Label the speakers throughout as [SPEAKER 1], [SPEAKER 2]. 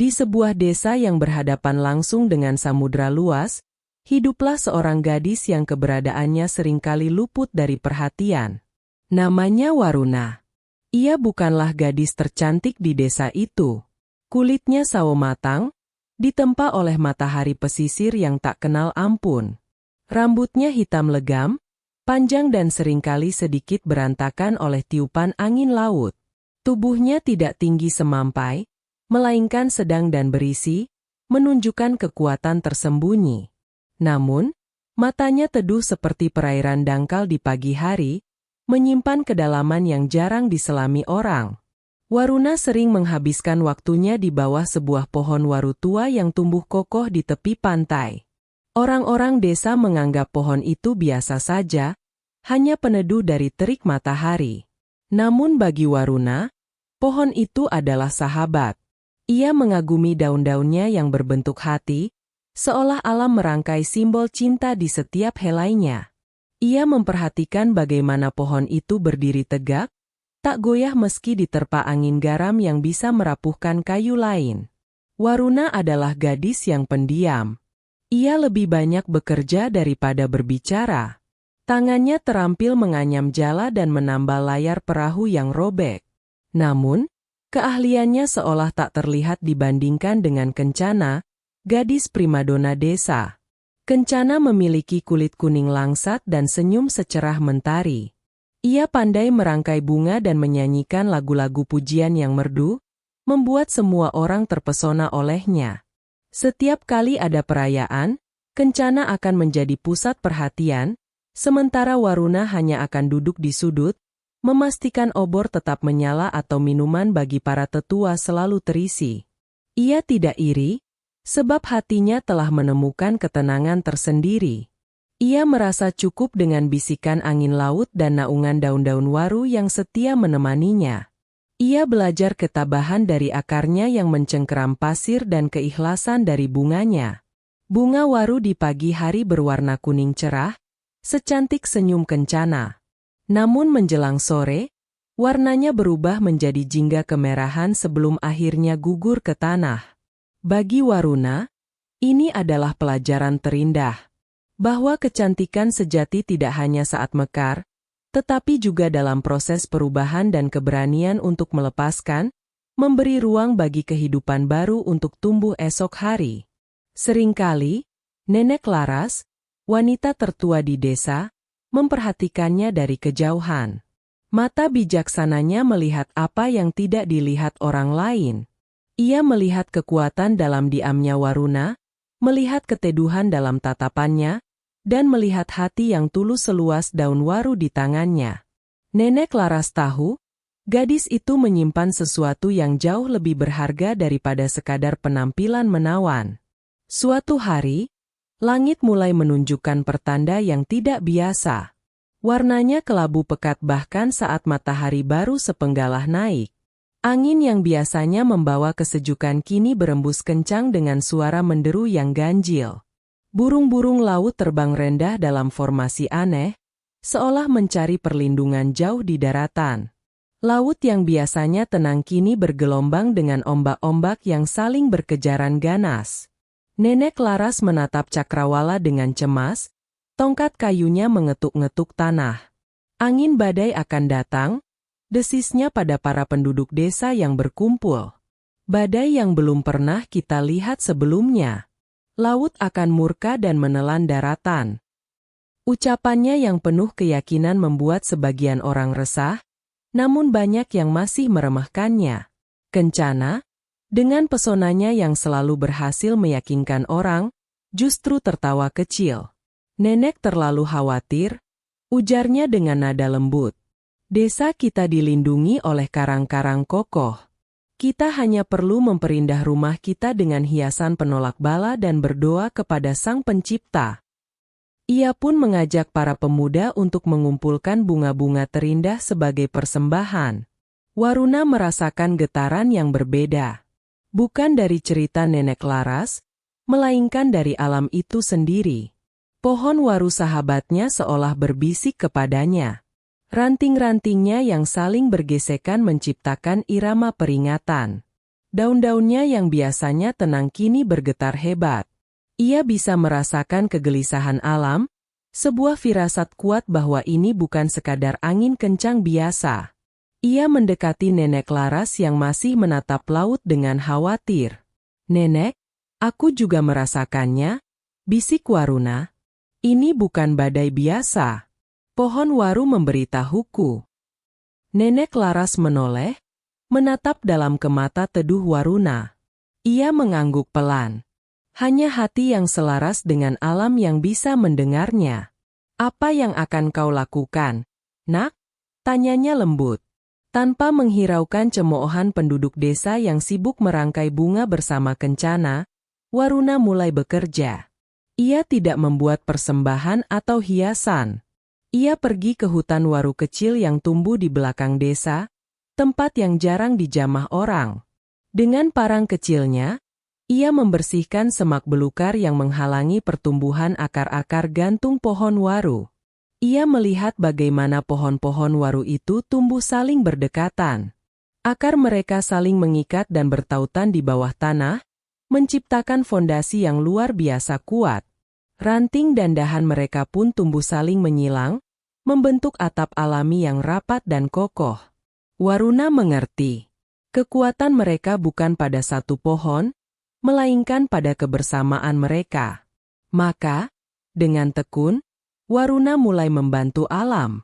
[SPEAKER 1] Di sebuah desa yang berhadapan langsung dengan samudra luas, hiduplah seorang gadis yang keberadaannya seringkali luput dari perhatian. Namanya Waruna. Ia bukanlah gadis tercantik di desa itu. Kulitnya sawo matang, ditempa oleh matahari pesisir yang tak kenal ampun. Rambutnya hitam legam, panjang dan seringkali sedikit berantakan oleh tiupan angin laut. Tubuhnya tidak tinggi semampai, melainkan sedang dan berisi, menunjukkan kekuatan tersembunyi. Namun, matanya teduh seperti perairan dangkal di pagi hari, menyimpan kedalaman yang jarang diselami orang. Waruna sering menghabiskan waktunya di bawah sebuah pohon waru tua yang tumbuh kokoh di tepi pantai. Orang-orang desa menganggap pohon itu biasa saja, hanya peneduh dari terik matahari. Namun bagi Waruna, pohon itu adalah sahabat. Ia mengagumi daun-daunnya yang berbentuk hati, seolah alam merangkai simbol cinta di setiap helainya. Ia memperhatikan bagaimana pohon itu berdiri tegak, tak goyah meski diterpa angin garam yang bisa merapuhkan kayu lain. Waruna adalah gadis yang pendiam. Ia lebih banyak bekerja daripada berbicara. Tangannya terampil menganyam jala dan menambal layar perahu yang robek. Namun, keahliannya seolah tak terlihat dibandingkan dengan Kencana, gadis primadona desa. Kencana memiliki kulit kuning langsat dan senyum secerah mentari. Ia pandai merangkai bunga dan menyanyikan lagu-lagu pujian yang merdu, membuat semua orang terpesona olehnya. Setiap kali ada perayaan, Kencana akan menjadi pusat perhatian, sementara Waruna hanya akan duduk di sudut, memastikan obor tetap menyala atau minuman bagi para tetua selalu terisi. Ia tidak iri, sebab hatinya telah menemukan ketenangan tersendiri. Ia merasa cukup dengan bisikan angin laut dan naungan daun-daun waru yang setia menemaninya. Ia belajar ketabahan dari akarnya yang mencengkeram pasir dan keikhlasan dari bunganya. Bunga waru di pagi hari berwarna kuning cerah, secantik senyum Kencana. Namun menjelang sore, warnanya berubah menjadi jingga kemerahan sebelum akhirnya gugur ke tanah. Bagi Waruna, ini adalah pelajaran terindah. Bahwa kecantikan sejati tidak hanya saat mekar, tetapi juga dalam proses perubahan dan keberanian untuk melepaskan, memberi ruang bagi kehidupan baru untuk tumbuh esok hari. Seringkali, Nenek Laras, wanita tertua di desa, memperhatikannya dari kejauhan. Mata bijaksananya melihat apa yang tidak dilihat orang lain. Ia melihat kekuatan dalam diamnya Waruna, melihat keteduhan dalam tatapannya, dan melihat hati yang tulus seluas daun waru di tangannya. Nenek Laras tahu, gadis itu menyimpan sesuatu yang jauh lebih berharga daripada sekadar penampilan menawan. Suatu hari, langit mulai menunjukkan pertanda yang tidak biasa. Warnanya kelabu pekat bahkan saat matahari baru sepenggalah naik. Angin yang biasanya membawa kesejukan kini berembus kencang dengan suara menderu yang ganjil. Burung-burung laut terbang rendah dalam formasi aneh, seolah mencari perlindungan jauh di daratan. Laut yang biasanya tenang kini bergelombang dengan ombak-ombak yang saling berkejaran ganas. Nenek Laras menatap cakrawala dengan cemas, tongkat kayunya mengetuk-ngetuk tanah. Angin badai akan datang, desisnya pada para penduduk desa yang berkumpul. Badai yang belum pernah kita lihat sebelumnya. Laut akan murka dan menelan daratan. Ucapannya yang penuh keyakinan membuat sebagian orang resah, namun banyak yang masih meremehkannya. Kencana, dengan pesonanya yang selalu berhasil meyakinkan orang, justru tertawa kecil. Nenek terlalu khawatir, ujarnya dengan nada lembut. Desa kita dilindungi oleh karang-karang kokoh. Kita hanya perlu memperindah rumah kita dengan hiasan penolak bala dan berdoa kepada Sang Pencipta. Ia pun mengajak para pemuda untuk mengumpulkan bunga-bunga terindah sebagai persembahan. Waruna merasakan getaran yang berbeda. Bukan dari cerita Nenek Laras, melainkan dari alam itu sendiri. Pohon waru sahabatnya seolah berbisik kepadanya. Ranting-rantingnya yang saling bergesekan menciptakan irama peringatan. Daun-daunnya yang biasanya tenang kini bergetar hebat. Ia bisa merasakan kegelisahan alam, sebuah firasat kuat bahwa ini bukan sekadar angin kencang biasa. Ia mendekati Nenek Laras yang masih menatap laut dengan khawatir. "Nenek, aku juga merasakannya," bisik Waruna. "Ini bukan badai biasa." Pohon waru memberitahuku. Nenek Laras menoleh, menatap dalam ke mata teduh Waruna. Ia mengangguk pelan. Hanya hati yang selaras dengan alam yang bisa mendengarnya. "Apa yang akan kau lakukan, Nak?" tanyanya lembut. Tanpa menghiraukan cemoohan penduduk desa yang sibuk merangkai bunga bersama Kencana, Waruna mulai bekerja. Ia tidak membuat persembahan atau hiasan. Ia pergi ke hutan waru kecil yang tumbuh di belakang desa, tempat yang jarang dijamah orang. Dengan parang kecilnya, ia membersihkan semak belukar yang menghalangi pertumbuhan akar-akar gantung pohon waru. Ia melihat bagaimana pohon-pohon waru itu tumbuh saling berdekatan. Akar mereka saling mengikat dan bertautan di bawah tanah, menciptakan fondasi yang luar biasa kuat. Ranting dan dahan mereka pun tumbuh saling menyilang, membentuk atap alami yang rapat dan kokoh. Waruna mengerti. Kekuatan mereka bukan pada satu pohon, melainkan pada kebersamaan mereka. Maka, dengan tekun, Waruna mulai membantu alam.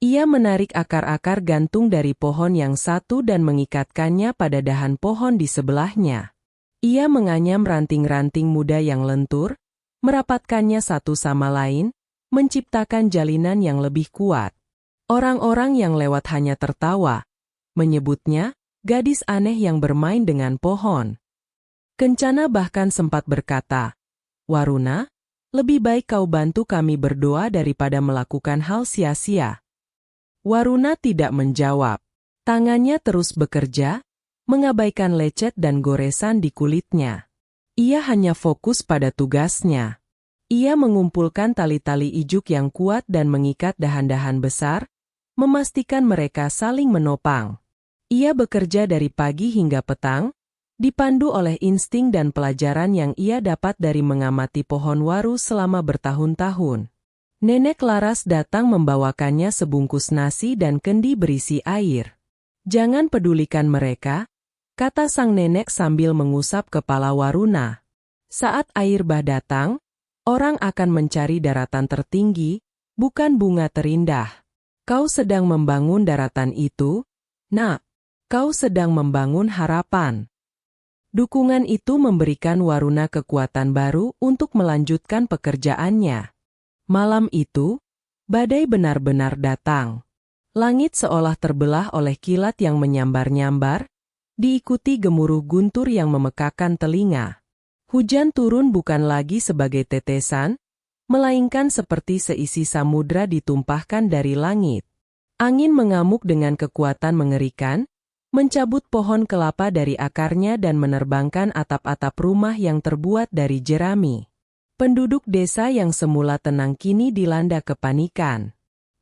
[SPEAKER 1] Ia menarik akar-akar gantung dari pohon yang satu dan mengikatkannya pada dahan pohon di sebelahnya. Ia menganyam ranting-ranting muda yang lentur, merapatkannya satu sama lain, menciptakan jalinan yang lebih kuat. Orang-orang yang lewat hanya tertawa, menyebutnya gadis aneh yang bermain dengan pohon. Kencana bahkan sempat berkata, "Waruna, lebih baik kau bantu kami berdoa daripada melakukan hal sia-sia." Waruna tidak menjawab. Tangannya terus bekerja, mengabaikan lecet dan goresan di kulitnya. Ia hanya fokus pada tugasnya. Ia mengumpulkan tali-tali ijuk yang kuat dan mengikat dahan-dahan besar, memastikan mereka saling menopang. Ia bekerja dari pagi hingga petang, dipandu oleh insting dan pelajaran yang ia dapat dari mengamati pohon waru selama bertahun-tahun. Nenek Laras datang membawakannya sebungkus nasi dan kendi berisi air. "Jangan pedulikan mereka," kata sang nenek sambil mengusap kepala Waruna. "Saat air bah datang, orang akan mencari daratan tertinggi, bukan bunga terindah. Kau sedang membangun daratan itu, Nak. Kau sedang membangun harapan." Dukungan itu memberikan Waruna kekuatan baru untuk melanjutkan pekerjaannya. Malam itu, badai benar-benar datang. Langit seolah terbelah oleh kilat yang menyambar-nyambar, diikuti gemuruh guntur yang memekakan telinga. Hujan turun bukan lagi sebagai tetesan, melainkan seperti seisi samudra ditumpahkan dari langit. Angin mengamuk dengan kekuatan mengerikan, mencabut pohon kelapa dari akarnya dan menerbangkan atap-atap rumah yang terbuat dari jerami. Penduduk desa yang semula tenang kini dilanda kepanikan.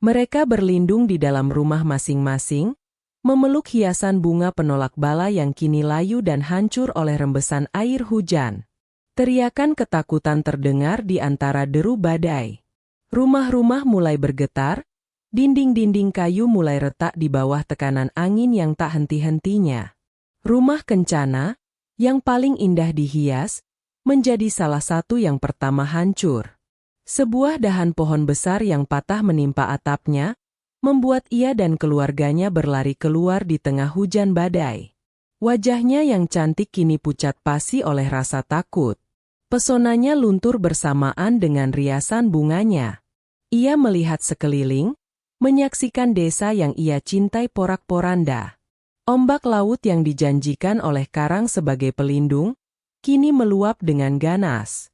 [SPEAKER 1] Mereka berlindung di dalam rumah masing-masing, memeluk hiasan bunga penolak bala yang kini layu dan hancur oleh rembesan air hujan. Teriakan ketakutan terdengar di antara deru badai. Rumah-rumah mulai bergetar, dinding-dinding kayu mulai retak di bawah tekanan angin yang tak henti-hentinya. Rumah Kencana, yang paling indah dihias, menjadi salah satu yang pertama hancur. Sebuah dahan pohon besar yang patah menimpa atapnya, membuat ia dan keluarganya berlari keluar di tengah hujan badai. Wajahnya yang cantik kini pucat pasi oleh rasa takut. Pesonanya luntur bersamaan dengan riasan bunganya. Ia melihat sekeliling, menyaksikan desa yang ia cintai porak-poranda. Ombak laut yang dijanjikan oleh karang sebagai pelindung, kini meluap dengan ganas.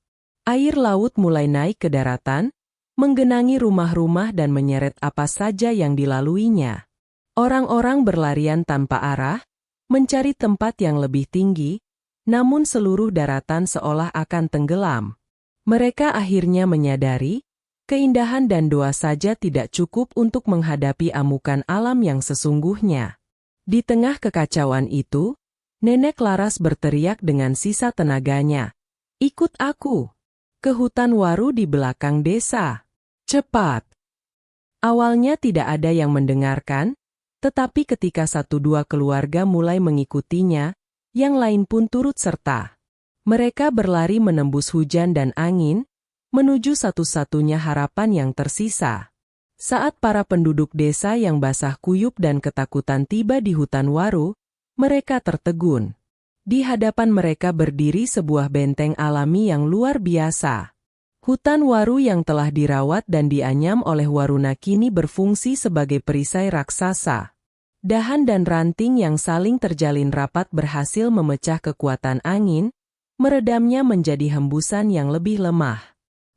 [SPEAKER 1] Air laut mulai naik ke daratan, menggenangi rumah-rumah dan menyeret apa saja yang dilaluinya. Orang-orang berlarian tanpa arah, mencari tempat yang lebih tinggi, namun seluruh daratan seolah akan tenggelam. Mereka akhirnya menyadari, keindahan dan doa saja tidak cukup untuk menghadapi amukan alam yang sesungguhnya. Di tengah kekacauan itu, Nenek Laras berteriak dengan sisa tenaganya. Ikut aku! Ke hutan waru di belakang desa. Cepat! Awalnya tidak ada yang mendengarkan, tetapi ketika 1-2 keluarga mulai mengikutinya, yang lain pun turut serta. Mereka berlari menembus hujan dan angin, menuju satu-satunya harapan yang tersisa. Saat para penduduk desa yang basah kuyup dan ketakutan tiba di hutan waru, mereka tertegun. Di hadapan mereka berdiri sebuah benteng alami yang luar biasa. Hutan waru yang telah dirawat dan dianyam oleh Waruna kini berfungsi sebagai perisai raksasa. Dahan dan ranting yang saling terjalin rapat berhasil memecah kekuatan angin, meredamnya menjadi hembusan yang lebih lemah.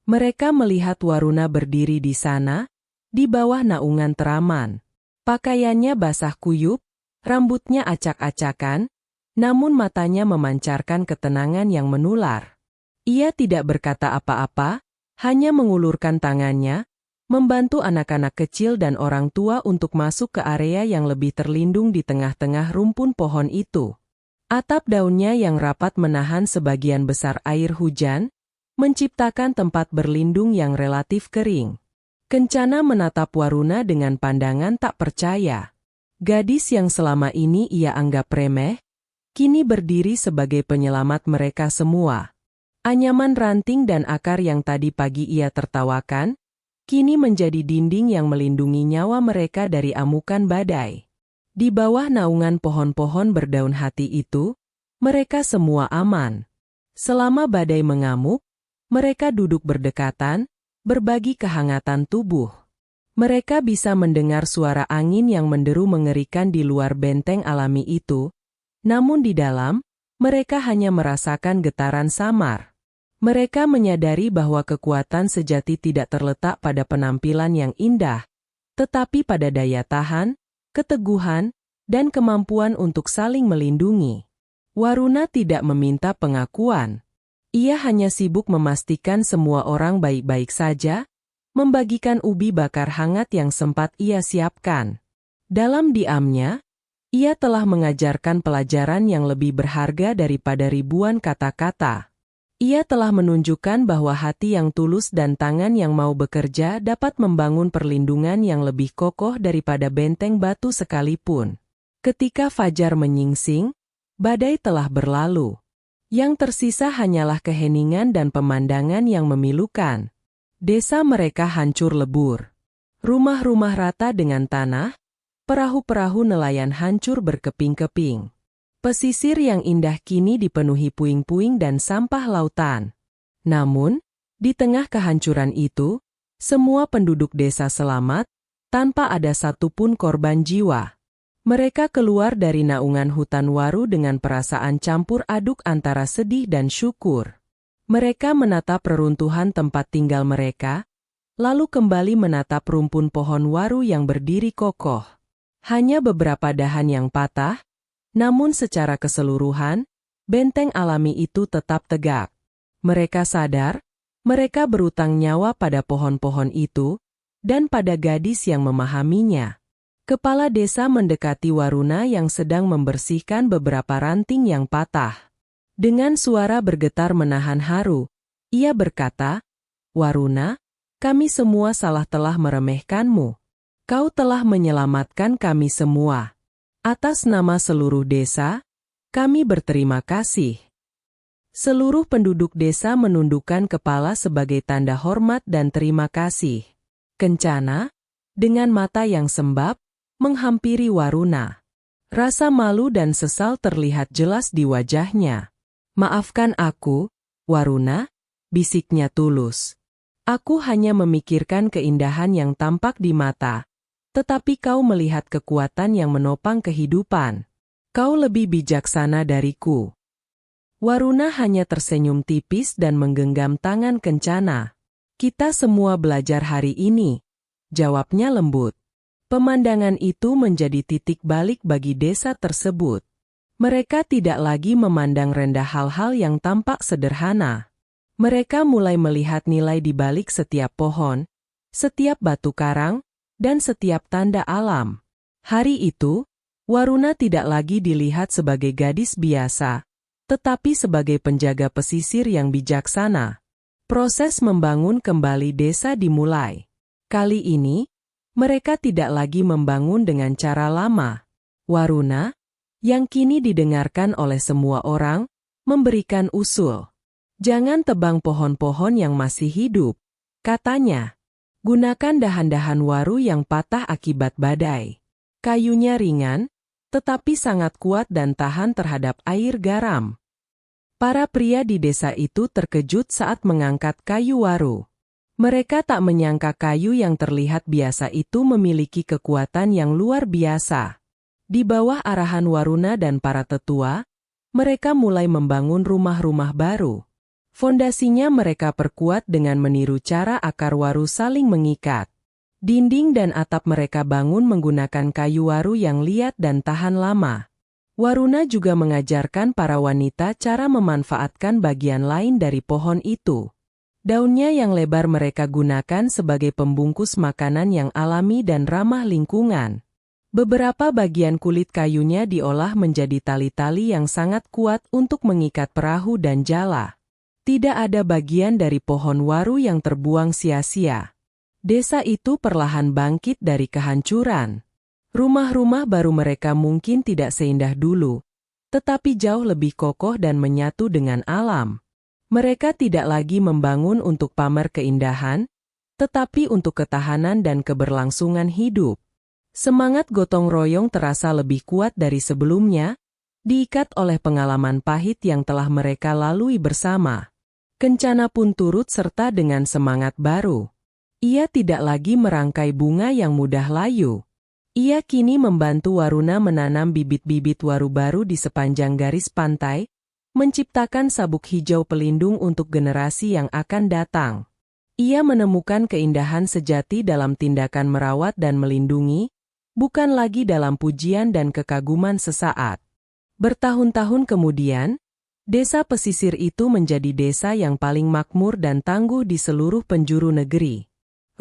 [SPEAKER 1] Mereka melihat Waruna berdiri di sana, di bawah naungan teraman. Pakaiannya basah kuyup, rambutnya acak-acakan, namun matanya memancarkan ketenangan yang menular. Ia tidak berkata apa-apa, hanya mengulurkan tangannya, membantu anak-anak kecil dan orang tua untuk masuk ke area yang lebih terlindung di tengah-tengah rumpun pohon itu. Atap daunnya yang rapat menahan sebagian besar air hujan, menciptakan tempat berlindung yang relatif kering. Kencana menatap Waruna dengan pandangan tak percaya. Gadis yang selama ini ia anggap remeh, kini berdiri sebagai penyelamat mereka semua. Anyaman ranting dan akar yang tadi pagi ia tertawakan, kini menjadi dinding yang melindungi nyawa mereka dari amukan badai. Di bawah naungan pohon-pohon berdaun hati itu, mereka semua aman. Selama badai mengamuk, mereka duduk berdekatan, berbagi kehangatan tubuh. Mereka bisa mendengar suara angin yang menderu mengerikan di luar benteng alami itu, namun di dalam, mereka hanya merasakan getaran samar. Mereka menyadari bahwa kekuatan sejati tidak terletak pada penampilan yang indah, tetapi pada daya tahan, keteguhan, dan kemampuan untuk saling melindungi. Waruna tidak meminta pengakuan. Ia hanya sibuk memastikan semua orang baik-baik saja, membagikan ubi bakar hangat yang sempat ia siapkan. Dalam diamnya, ia telah mengajarkan pelajaran yang lebih berharga daripada ribuan kata-kata. Ia telah menunjukkan bahwa hati yang tulus dan tangan yang mau bekerja dapat membangun perlindungan yang lebih kokoh daripada benteng batu sekalipun. Ketika fajar menyingsing, badai telah berlalu. Yang tersisa hanyalah keheningan dan pemandangan yang memilukan. Desa mereka hancur lebur. Rumah-rumah rata dengan tanah, perahu-perahu nelayan hancur berkeping-keping. Pesisir yang indah kini dipenuhi puing-puing dan sampah lautan. Namun, di tengah kehancuran itu, semua penduduk desa selamat, tanpa ada satupun korban jiwa. Mereka keluar dari naungan hutan waru dengan perasaan campur aduk antara sedih dan syukur. Mereka menatap reruntuhan tempat tinggal mereka, lalu kembali menatap rumpun pohon waru yang berdiri kokoh. Hanya beberapa dahan yang patah, namun secara keseluruhan, benteng alami itu tetap tegak. Mereka sadar, mereka berutang nyawa pada pohon-pohon itu, dan pada gadis yang memahaminya. Kepala desa mendekati Waruna yang sedang membersihkan beberapa ranting yang patah. Dengan suara bergetar menahan haru, ia berkata, "Waruna, kami semua salah telah meremehkanmu. Kau telah menyelamatkan kami semua. Atas nama seluruh desa, kami berterima kasih." Seluruh penduduk desa menundukkan kepala sebagai tanda hormat dan terima kasih. Kencana, dengan mata yang sembab, menghampiri Waruna. Rasa malu dan sesal terlihat jelas di wajahnya. "Maafkan aku, Waruna," bisiknya tulus. "Aku hanya memikirkan keindahan yang tampak di mata, tetapi kau melihat kekuatan yang menopang kehidupan. Kau lebih bijaksana dariku." Waruna hanya tersenyum tipis dan menggenggam tangan Kencana. "Kita semua belajar hari ini," jawabnya lembut. Pemandangan itu menjadi titik balik bagi desa tersebut. Mereka tidak lagi memandang rendah hal-hal yang tampak sederhana. Mereka mulai melihat nilai di balik setiap pohon, setiap batu karang, dan setiap tanda alam. Hari itu, Waruna tidak lagi dilihat sebagai gadis biasa, tetapi sebagai penjaga pesisir yang bijaksana. Proses membangun kembali desa dimulai. Kali ini, mereka tidak lagi membangun dengan cara lama. Waruna, yang kini didengarkan oleh semua orang, memberikan usul. Jangan tebang pohon-pohon yang masih hidup, katanya. Gunakan dahan-dahan waru yang patah akibat badai. Kayunya ringan, tetapi sangat kuat dan tahan terhadap air garam. Para pria di desa itu terkejut saat mengangkat kayu waru. Mereka tak menyangka kayu yang terlihat biasa itu memiliki kekuatan yang luar biasa. Di bawah arahan Waruna dan para tetua, mereka mulai membangun rumah-rumah baru. Fondasinya mereka perkuat dengan meniru cara akar waru saling mengikat. Dinding dan atap mereka bangun menggunakan kayu waru yang liat dan tahan lama. Waruna juga mengajarkan para wanita cara memanfaatkan bagian lain dari pohon itu. Daunnya yang lebar mereka gunakan sebagai pembungkus makanan yang alami dan ramah lingkungan. Beberapa bagian kulit kayunya diolah menjadi tali-tali yang sangat kuat untuk mengikat perahu dan jala. Tidak ada bagian dari pohon waru yang terbuang sia-sia. Desa itu perlahan bangkit dari kehancuran. Rumah-rumah baru mereka mungkin tidak seindah dulu, tetapi jauh lebih kokoh dan menyatu dengan alam. Mereka tidak lagi membangun untuk pamer keindahan, tetapi untuk ketahanan dan keberlangsungan hidup. Semangat gotong royong terasa lebih kuat dari sebelumnya, diikat oleh pengalaman pahit yang telah mereka lalui bersama. Kencana pun turut serta dengan semangat baru. Ia tidak lagi merangkai bunga yang mudah layu. Ia kini membantu Waruna menanam bibit-bibit waru baru di sepanjang garis pantai, menciptakan sabuk hijau pelindung untuk generasi yang akan datang. Ia menemukan keindahan sejati dalam tindakan merawat dan melindungi, bukan lagi dalam pujian dan kekaguman sesaat. Bertahun-tahun kemudian, desa pesisir itu menjadi desa yang paling makmur dan tangguh di seluruh penjuru negeri.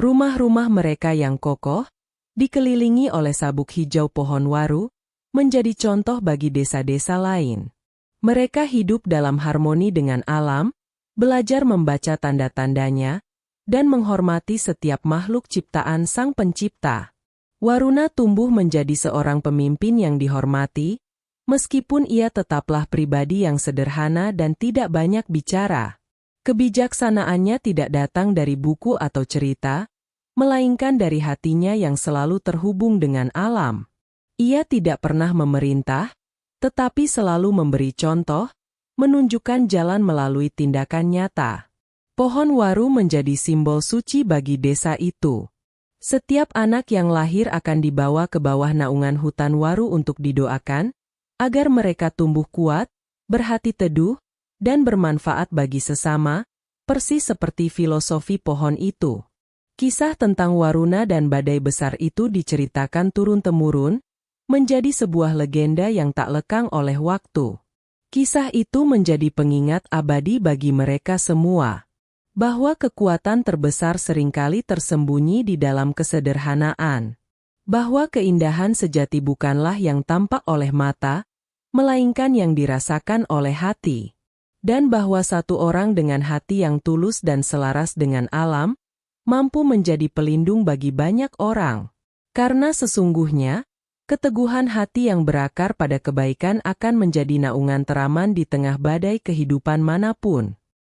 [SPEAKER 1] Rumah-rumah mereka yang kokoh, dikelilingi oleh sabuk hijau pohon waru, menjadi contoh bagi desa-desa lain. Mereka hidup dalam harmoni dengan alam, belajar membaca tanda-tandanya, dan menghormati setiap makhluk ciptaan Sang Pencipta. Waruna tumbuh menjadi seorang pemimpin yang dihormati, meskipun ia tetaplah pribadi yang sederhana dan tidak banyak bicara. Kebijaksanaannya tidak datang dari buku atau cerita, melainkan dari hatinya yang selalu terhubung dengan alam. Ia tidak pernah memerintah, tetapi selalu memberi contoh, menunjukkan jalan melalui tindakan nyata. Pohon waru menjadi simbol suci bagi desa itu. Setiap anak yang lahir akan dibawa ke bawah naungan hutan waru untuk didoakan, agar mereka tumbuh kuat, berhati teduh, dan bermanfaat bagi sesama, persis seperti filosofi pohon itu. Kisah tentang Waruna dan badai besar itu diceritakan turun-temurun, menjadi sebuah legenda yang tak lekang oleh waktu. Kisah itu menjadi pengingat abadi bagi mereka semua, bahwa kekuatan terbesar seringkali tersembunyi di dalam kesederhanaan, bahwa keindahan sejati bukanlah yang tampak oleh mata, melainkan yang dirasakan oleh hati, dan bahwa satu orang dengan hati yang tulus dan selaras dengan alam, mampu menjadi pelindung bagi banyak orang. Karena sesungguhnya, keteguhan hati yang berakar pada kebaikan akan menjadi naungan teraman di tengah badai kehidupan manapun.